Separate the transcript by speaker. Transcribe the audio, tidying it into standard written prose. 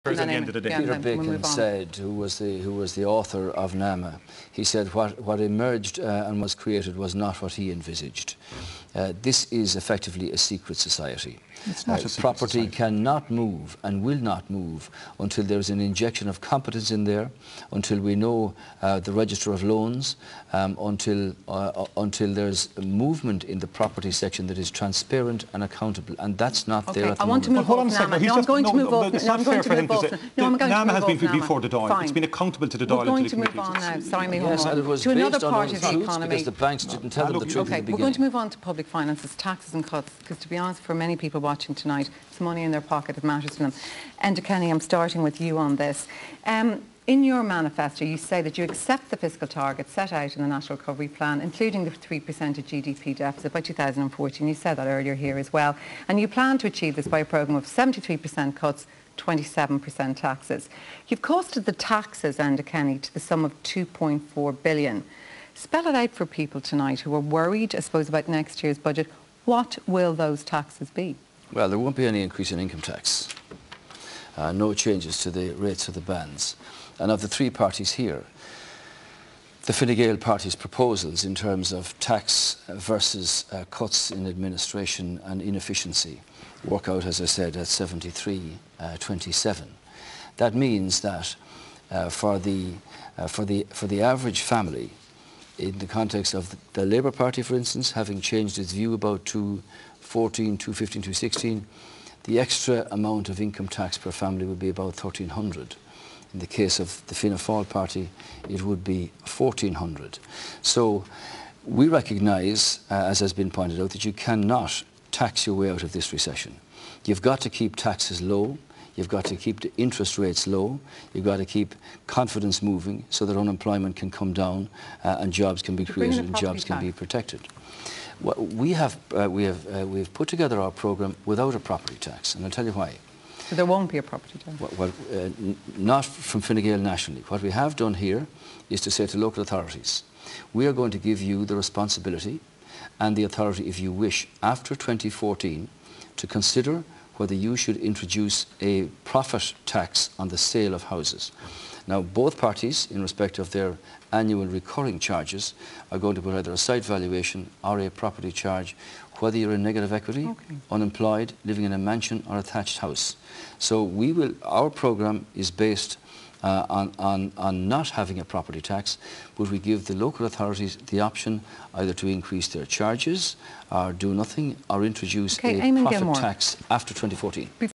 Speaker 1: At the end of the day.
Speaker 2: Peter Bacon said, who was the author of NAMA, he said what emerged and was created was not what he envisaged. This is effectively a secret society.
Speaker 1: It's not a secret
Speaker 2: property
Speaker 1: society.
Speaker 2: cannot move and will not move until there's an injection of competence in there, until we know the register of loans, until there's a movement in the property section that is transparent and accountable, and that's not there at the moment.
Speaker 3: I want to move off NAMA. No, I'm going to move off.
Speaker 1: It's not fair for him to say. NAMA has been before the Dáil. It's been accountable to the Dáil.
Speaker 3: We're going to move on now. Sorry, Micheál.
Speaker 2: Yes, and it was
Speaker 3: to another
Speaker 2: based on
Speaker 3: part of the
Speaker 2: untruths
Speaker 3: economy.
Speaker 2: because the banks didn't tell them the truth
Speaker 3: Okay,
Speaker 2: at the
Speaker 3: we're going to
Speaker 2: beginning.
Speaker 3: move on to public finances, taxes and cuts, because to be honest, for many people watching tonight, it's money in their pocket that matters to them. Enda Kenny, I'm starting with you on this. In your manifesto, you say that you accept the fiscal targets set out in the National Recovery Plan, including the 3% of GDP deficit by 2014. You said that earlier here as well. And you plan to achieve this by a programme of 73% cuts, 27% taxes. You've costed the taxes, Enda Kenny, to the sum of $2.4 billion. Spell it out for people tonight who are worried, I suppose, about next year's budget. What will those taxes be?
Speaker 2: Well, there won't be any increase in income tax. No changes to the rates of the bands. And of the three parties here, the Fine Gael party's proposals in terms of tax versus cuts in administration and inefficiency work out, as I said, at 73-27. That means that for the average family, in the context of the Labour Party, for instance, having changed its view about 2014, 2015, 2016, the extra amount of income tax per family would be about $1,300. In the case of the Fianna Fáil party, it would be $1,400. So we recognise, as has been pointed out, that you cannot tax your way out of this recession. You've got to keep taxes low. You've got to keep the interest rates low. You've got to keep confidence moving so that unemployment can come down and jobs can be created and jobs can be protected. Well, we've put together our programme without a property tax, and I'll tell you why.
Speaker 3: So there won't be a property tax?
Speaker 2: Well, not from Fine Gael nationally. What we have done here is to say to local authorities, we are going to give you the responsibility and the authority, if you wish, after 2014, to consider whether you should introduce a profit tax on the sale of houses. Now, both parties, in respect of their annual recurring charges, are going to put either a site valuation or a property charge, whether you're in negative equity, unemployed, living in a mansion or a thatched house. So our programme is based on not having a property tax, but we give the local authorities the option either to increase their charges or do nothing or introduce a profit tax after 2014.